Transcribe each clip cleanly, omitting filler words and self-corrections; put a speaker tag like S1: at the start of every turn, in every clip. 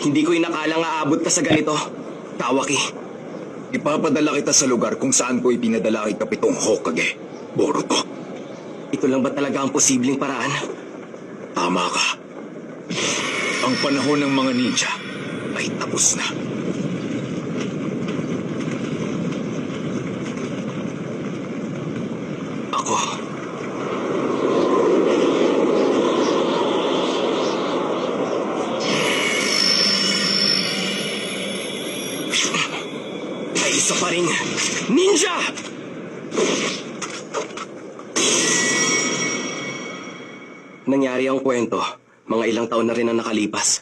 S1: Hindi ko inakalang aabot ka sa ganito, Kawaki.
S2: Ipapadala kita sa lugar kung saan ko ipinadala kay Kapitong Hokage, Boruto.
S1: Ito lang ba talaga ang posibleng paraan?
S2: Tama ka. Ang panahon ng mga ninja ay tapos na.
S1: Ako. Ay isa pa ring ninja! Nangyari ang kwento. Mga ilang taon na rin ang nakalipas.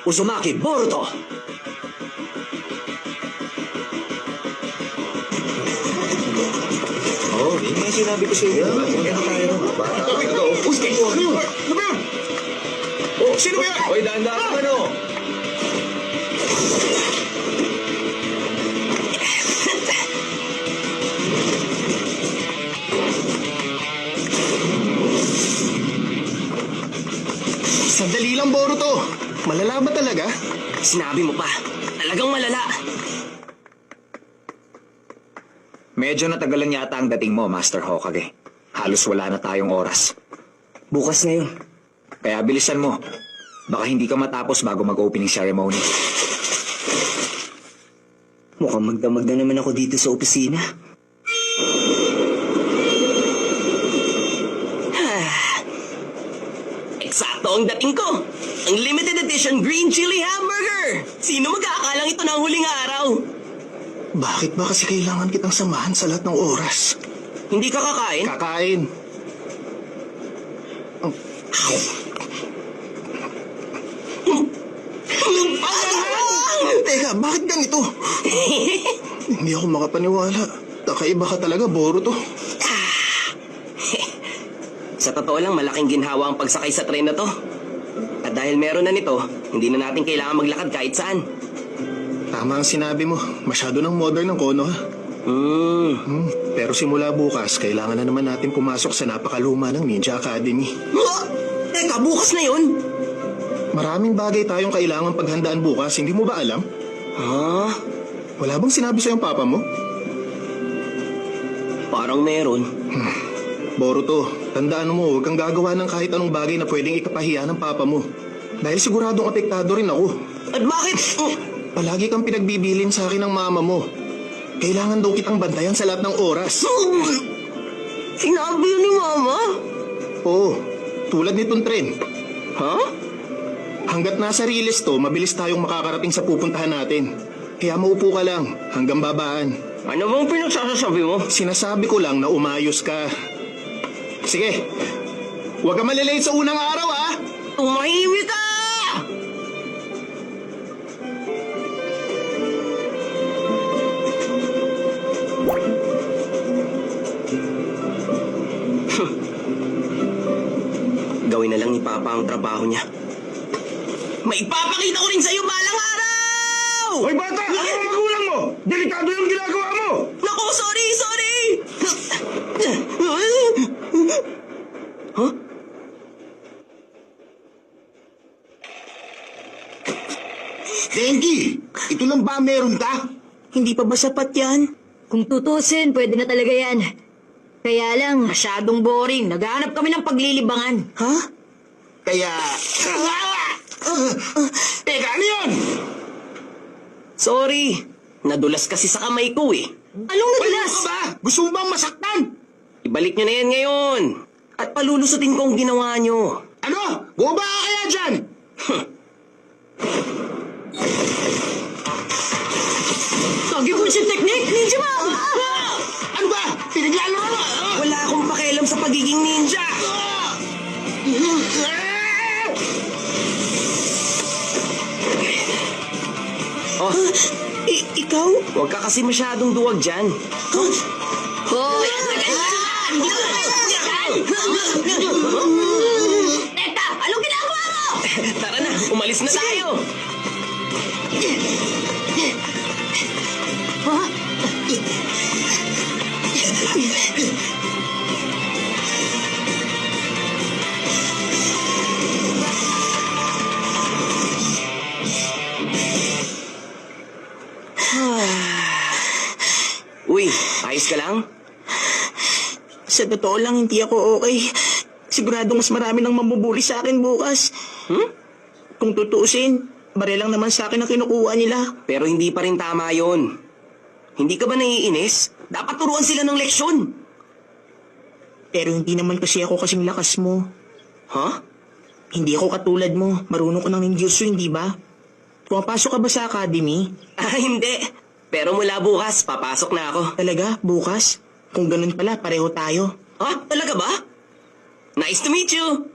S1: Uzumaki Boruto!
S2: Oo, yun nga sinabi ko sa iyo. Ano tayo? Uy, ano yun? Ano ba yun? Oh, sino ba yan? Uy, dahan-dahan ka ano?
S3: Sandali lang, Boruto. Malala ba talaga?
S1: Sinabi mo pa. Talagang malala.
S2: Medyo natagalan yata ang dating mo, Master Hokage. Halos wala na tayong oras.
S1: Bukas na yun.
S2: Kaya bilisan mo. Baka hindi ka matapos bago mag-opening ceremony.
S1: Mukhang magdamag na naman ako dito sa opisina. Eksakto ang dating ko! Ang limited edition green chili hamburger! Sino mag-aakalang ito na ang huling araw?
S3: Bakit ba kasi kailangan kitang samahan sa lahat ng oras?
S1: Hindi ka kakain?
S3: Kakain. Teka, bakit ganito? Hindi ako makapaniwala. Kakaiba ka talaga, Boruto.
S1: Sa totoo lang, malaking ginhawa ang pagsakay sa tren na to. At dahil meron na nito, hindi na natin kailangan maglakad kahit saan.
S3: Tama ang sinabi mo. Masyado ng modern ng Kono, ha? Pero simula bukas, kailangan na naman natin pumasok sa napakaluma ng Ninja Academy.
S1: Teka, bukas na yun?
S3: Maraming bagay tayong kailangan paghandaan bukas, hindi mo ba alam?
S1: Ha?
S3: Wala bang sinabi sa'yo ang papa mo?
S1: Parang meron.
S3: Boruto, tandaan mo, huwag kang gagawa ng kahit anong bagay na pwedeng ikapahiya ng papa mo. Dahil siguradong apektado rin ako.
S1: At bakit?
S3: Palagi kang pinagbibilin sa akin ng mama mo. Kailangan daw kitang bantayan sa lahat ng oras.
S1: Sinabi yun ni Mama?
S3: Oo, tulad nitong tren.
S1: Ha?
S3: Hanggat nasa riles to, mabilis tayong makakarating sa pupuntahan natin. Kaya maupo ka lang, hanggang babaan.
S1: Ano bang pinagsasasabi mo?
S3: Sinasabi ko lang na umayos ka. Sige, huwag ka malilate sa unang araw, ha?
S1: Tumahimik ka! Gawin na lang ni Papa ang trabaho niya. Maipapakita ko rin sa'yo balang araw!
S4: Hoy bata! Ano ang magulang mo? Delikado yung ginagawa mo!
S1: Naku, sorry! Huh?
S4: Dengi! Ito lang ba meron ka?
S5: Hindi pa ba sapat yan? Kung tutusin, pwede na talaga yan. Kaya lang, masyadong boring. Naghahanap kami ng paglilibangan.
S1: Ha?
S4: Kaya... Teka, ano yun?
S1: Sorry. Nadulas kasi sa kamay ko eh.
S5: Anong
S4: Hoy,
S5: nadulas?
S4: ano ka ba? Gusto mo bang masaktan?
S1: Ibalik nyo na yan ngayon. At palulusutin ko ang ginawa nyo.
S4: Ano? Bumaba ka kaya dyan?
S5: Tagi po siya technique, Ninja Mom!
S4: Ano ba? Pinaglalaro mo?
S1: Wala akong pakialam sa pagiging ninja. Oh,
S5: Ikaw?
S1: huwag ka kasi masyadong duwag dyan.
S5: Hoy! Teka! Anong ginagawa mo?
S1: Tara na, umalis na tayo.
S5: Ha?
S1: Uy, ayos ka lang?
S2: Sa totoo lang, hindi ako okay. Sigurado mas marami nang mamubuli sa akin bukas. Kung tutuusin, baril lang naman sa akin ang kinukuha nila.
S1: Pero hindi pa rin tama yon. Hindi ka ba naiinis? Dapat turuan sila ng leksyon.
S2: Pero hindi naman kasi ako kasing lakas mo.
S1: Ha?
S2: Hindi ako katulad mo. Marunong ko ng ninjutsu, hindi ba? Pumapasok ka ba sa academy?
S1: Ah, hindi. Pero mula bukas, papasok na ako.
S2: Talaga? Bukas? Kung ganun pala, pareho tayo.
S1: Ha? Talaga ba? Nice to meet you!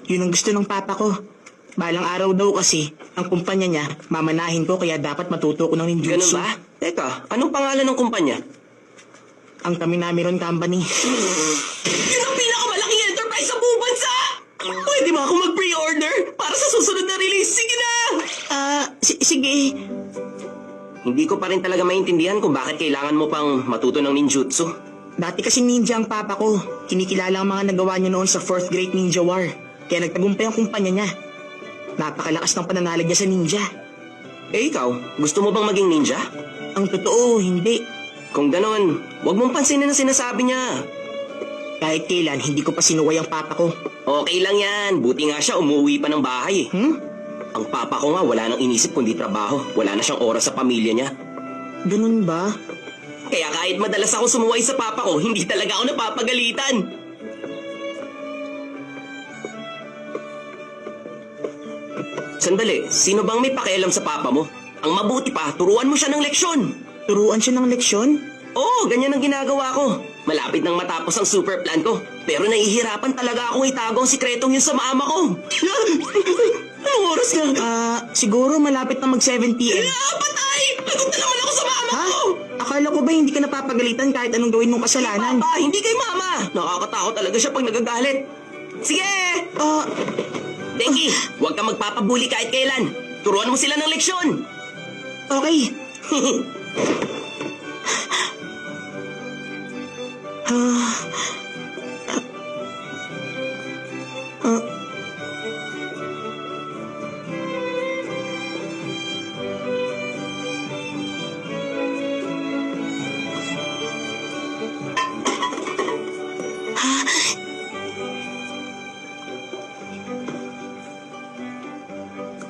S2: Yun ang gusto ng papa ko. Balang araw daw kasi, ang kumpanya niya, mamanahin ko kaya dapat matuto ko ng
S1: Ganun
S2: ninjutsu.
S1: ba? Teka, anong pangalan ng kumpanya?
S2: Ang Kaminamiron Company.
S1: Yun ang pinakamalaking enterprise sa buong bansa! Pwede ba ako mag-pre-order para sa susunod na release? Sige na!
S2: Sige.
S1: Hindi ko pa rin talaga maintindihan kung bakit kailangan mo pang matuto ng ninjutsu.
S2: Dati kasi ninja ang papa ko. Kinikilala ang mga nagawa niya noon sa 4th Great Ninja War. Kaya nagtagumpay ang kumpanya niya. Napakalakas ng pananalig niya sa ninja.
S1: Eh ikaw, gusto mo bang maging ninja?
S2: Ang totoo, hindi.
S1: Kung ganon, huwag mong pansinin ang sinasabi niya.
S2: Kahit kailan, hindi ko pa sinuway ang papa ko.
S1: Okay lang yan, buti nga siya umuwi pa ng bahay. Ang papa ko nga wala nang inisip kundi trabaho. Wala na siyang oras sa pamilya niya.
S2: Ganun ba?
S1: Kaya kahit madalas ako sumuway sa papa ko, hindi talaga ako napapagalitan. Sandali, sino bang may pakialam sa papa mo? Ang mabuti pa, turuan mo siya ng leksyon.
S2: Turuan siya ng leksyon?
S1: Oo, ganyan ang ginagawa ko. Malapit nang matapos ang super plan ko. Pero nahihirapan talaga akong itago ang sikretong yun sa mama ko. Anong oras na?
S2: Siguro malapit na mag 7 p.m.
S1: Patay! Lagot na naman ako sa mama
S2: Ha?
S1: ko!
S2: Akala ko ba hindi ka napapagalitan kahit anong gawin mong kasalanan?
S1: Papa, hindi kay mama. Nakakatakot talaga siya pag nagagalit. Sige! Denki, huwag kang magpapabuli kahit kailan. Turuan mo sila ng leksyon.
S2: Okay.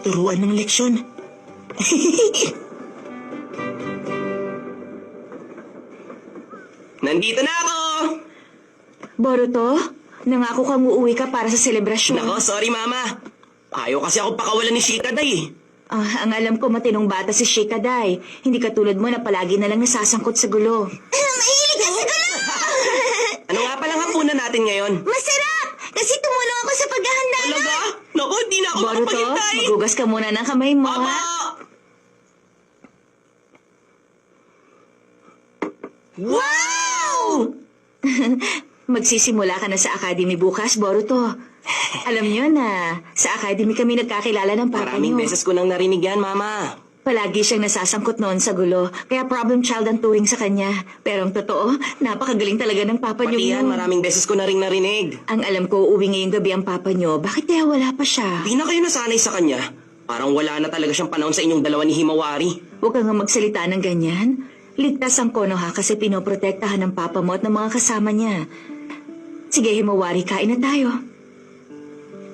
S2: Turuan ng leksyon.
S1: Nandito na ako!
S5: Boruto, nangako kang uuwi ka para sa selebrasyon.
S1: Nako, sorry mama. Ayaw kasi ako pakawalan ni Shikaday eh.
S5: Ang alam ko matinong bata si Shikaday. Hindi katulad mo na palagi na lang nasasangkot sa gulo.
S6: Mahilig ka sa gulo!
S1: Ano nga palang hapunan natin ngayon?
S6: Masarap! Kasi tumulong ako sa paghahanda na.
S1: Talaga? Naku, di na ako
S5: Boruto,
S1: makapaghintay.
S5: magugas ka muna ng kamay mo,
S1: Papa!
S5: ha?
S1: Wow!
S5: Magsisimula ka na sa academy bukas, Boruto. Alam niyo na, sa academy kami nagkakilala ng papa
S1: Maraming
S5: niyo.
S1: beses ko nang narinig yan, mama.
S5: Palagi siyang nasasangkot noon sa gulo, kaya problem child ang turing sa kanya. Pero ang totoo, napakagaling talaga ng papa
S1: Pati
S5: niyo.
S1: yan, maraming beses ko na rin narinig.
S5: Ang alam ko, uwi ngayong gabi ang papa niyo. Bakit kaya wala pa siya?
S1: Di na kayo nasanay sa kanya. Parang wala na talaga siyang panahon sa inyong dalawa ni Himawari.
S5: Huwag kang nga magsalita ng ganyan. Ligtas ang Konoha kasi pinoprotektahan ng papa mo at ng mga kasama niya. Sige, Himawari, kain na tayo.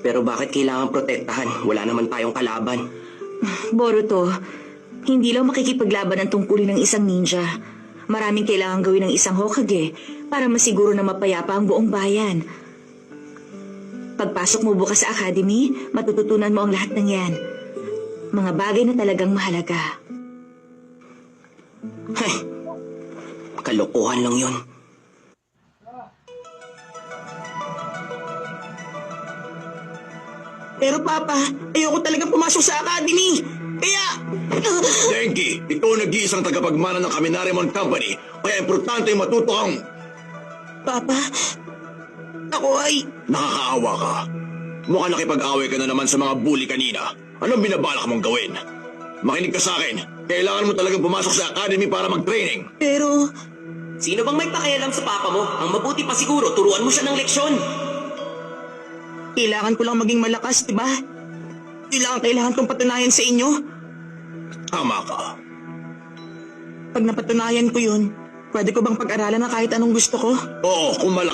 S1: Pero bakit kailangan protektahan? Wala naman tayong kalaban.
S5: Boruto, hindi lang makikipaglaban ang tungkulin ng isang ninja. Maraming kailangan gawin ng isang Hokage para masiguro na mapayapa ang buong bayan. Pagpasok mo bukas sa academy, matututunan mo ang lahat ng yan. Mga bagay na talagang mahalaga.
S1: Ay, kalokohan lang yun.
S2: Pero papa, ayoko talagang pumasok sa academy. Kaya...
S4: Denki, ikaw ang nag-iisang tagapagmana ng Kaminarimon Company. Kaya importante matuto kang
S2: Papa, ako ay...
S4: nakakaawa ka. Mukhang nakipag-away ka na naman sa mga bully kanina. Anong binabalak mong gawin? Makinig ka sa akin. Kailangan mo talagang pumasok sa academy para mag-training.
S2: Pero...
S1: Sino bang may pakialam sa papa mo? Ang mabuti pa siguro, turuan mo siya ng leksyon.
S2: Kailangan ko lang maging malakas, diba? Yun lang ang kailangan kong patunayan sa inyo.
S4: Tama ka.
S2: Pag napatunayan ko yun, pwede ko bang pag-aralan na kahit anong gusto ko?
S4: Oo, kung malaki